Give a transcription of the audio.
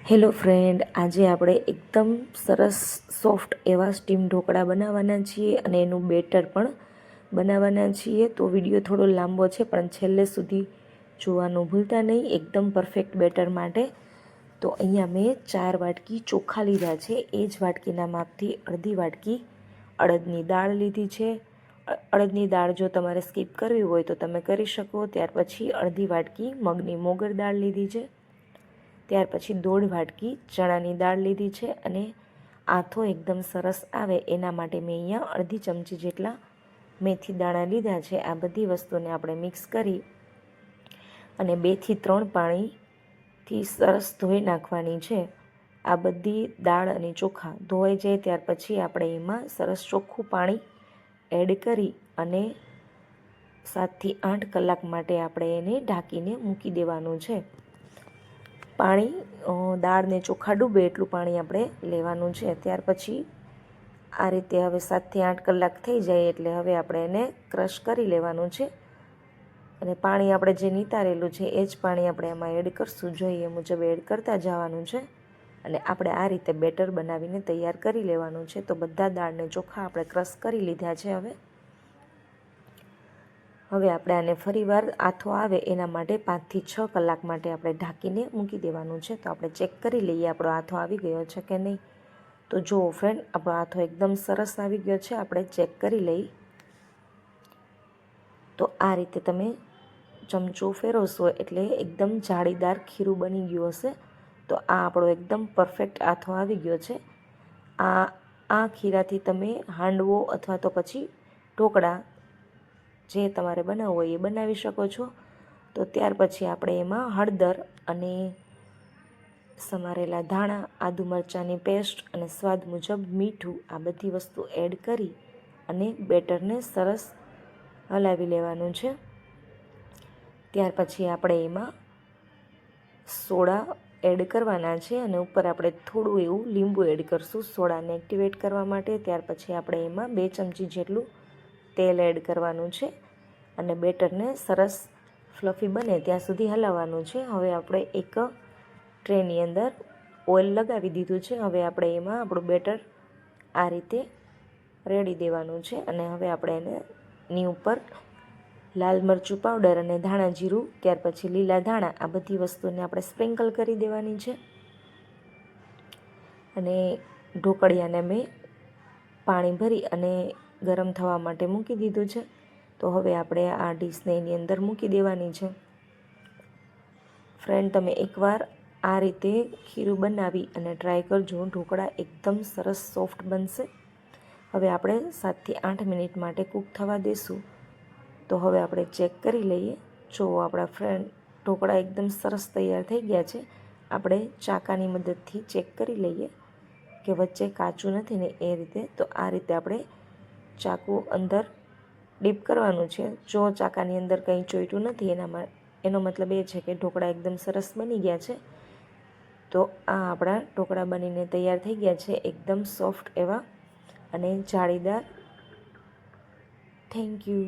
Hello friend, આજે આપણે એકદમ સરસ સોફ્ટ એવા સ્ટીમ ઢોકળા બનાવવાના છીએ અને એનું બેટર પણ બનાવવાના છીએ. તો વિડીયો થોડો લાંબો છે પણ છેલ્લે સુધી જોવાનું ભૂલતા નહીં, એકદમ પરફેક્ટ બેટર માટે. તો અહીંયા મેં 4 વાટકી ચોખા લીધા છે. એ જ વાટકીના માપથી અડધી વાટકી અડદની દાળ લીધી છે. અડદની દાળ જો તમારે સ્કીપ કરવી હોય તો તમે કરી શકો. ત્યાર પછી અડધી વાટકી મગની મોગર દાળ લીધી છે. ત્યાર પછી 1.5 વાટકી ચણાની દાળ લીધી છે અને આથો એકદમ સરસ આવે એના માટે મેં અહીંયા અડધી ચમચી જેટલા મેથી દાણા લીધા છે. આ બધી વસ્તુને આપણે મિક્સ કરી અને 2 થી 3 પાણીથી સરસ ધોઈ નાખવાની છે. આ બધી દાળ અને ચોખા ધોવાઈ જાય ત્યાર પછી આપણે એમાં સરસ ચોખ્ખું પાણી એડ કરી અને 7 થી 8 કલાક માટે આપણે એને ઢાંકીને મૂકી દેવાનું છે. પાણી દાળ ને ચોખા ડૂબે એટલું પાણી આપણે લેવાનું છે. ત્યાર પછી આ રીતે હવે 7 થી 8 કલાક થઈ જાય એટલે હવે આપણે એને ક્રશ કરી લેવાનું છે અને પાણી આપણે જે નિતારેલું છે એ જ પાણી આપણે એમાં એડ કરશું. જોઈએ મુજબ એડ કરતા જવાનું છે અને આપણે આ રીતે બેટર બનાવીને તૈયાર કરી લેવાનું છે. તો બધા દાળને ચોખા આપણે ક્રશ કરી લીધા છે. હવે આપણે આને ફરીવાર આથો આવે એના માટે 5 થી 6 કલાક માટે આપણે ઢાંકીને મૂકી દેવાનું છે. તો આપણે ચેક કરી લઈએ આપણો આથો આવી ગયો છે કે નહીં. તો જુઓ ફ્રેન્ડ, આપણો આથો એકદમ સરસ આવી ગયો છે. આપણે ચેક કરી લઈ તો આ રીતે તમે ચમચો ફેરવશો એટલે એકદમ જાળીદાર ખીરું બની ગયું હશે. તો આ આપણો એકદમ પરફેક્ટ આથો આવી ગયો છે. આ ખીરાથી તમે હાંડવો અથવા તો પછી ઢોકળા જે તમારે બનાવવું હોય એ બનાવી શકો છો. તો ત્યાર પછી આપણે એમાં હળદર અને સમારેલા ધાણા, આદુ મરચાંની પેસ્ટ અને સ્વાદ મુજબ મીઠું આ બધી વસ્તુ એડ કરી અને બેટરને સરસ હલાવી લેવાનું છે. ત્યાર પછી આપણે એમાં સોડા એડ કરવાના છે અને ઉપર આપણે થોડું એવું લીંબુ એડ કરશું સોડાને એક્ટિવેટ કરવા માટે. ત્યાર પછી આપણે એમાં 2 ચમચી જેટલું તેલ એડ કરવાનું છે અને બેટરને સરસ ફ્લફી બને ત્યાં સુધી હલાવવાનું છે. હવે આપણે એક ટ્રેની અંદર ઓઇલ લગાવી દીધું છે. હવે આપણે એમાં આપણું બેટર આ રીતે રેડી દેવાનું છે અને હવે આપણે એની ઉપર લાલ મરચું પાવડર અને ધાણા જીરું, ત્યાર પછી લીલા ધાણા આ બધી વસ્તુને આપણે સ્પ્રિંકલ કરી દેવાની છે. અને ઢોકળિયાને મેં પાણી ભરી અને ગરમ થવા માટે મૂકી દીધું છે. તો હવે આપણે આ ડીશને એની અંદર મૂકી દેવાની છે. ફ્રેન્ડ, તમે એકવાર આ રીતે ખીરું બનાવી અને ટ્રાય કરજો. ઢોકળા એકદમ સરસ સોફ્ટ બનશે. હવે આપણે 7 થી 8 મિનિટ માટે કૂક થવા દેશું. તો હવે આપણે ચેક કરી લઈએ. જો આપણા ફ્રેન્ડ ઢોકળા એકદમ સરસ તૈયાર થઈ ગયા છે. આપણે ચાકાની મદદથી ચેક કરી લઈએ કે વચ્ચે કાચું નથી ને એ રીતે. તો આ રીતે આપણે ચાકુ અંદર ડીપ કરવાનું છે. જો ચાકાની અંદર કંઈ ચોંટ્યું નથી એનો મતલબ એ છે કે ઢોકળા એકદમ સરસ બની ગયા છે. તો આ આપણા ઢોકળા બનીને તૈયાર થઈ ગયા છે, એકદમ સોફ્ટ એવા અને જાળીદાર. Thank you.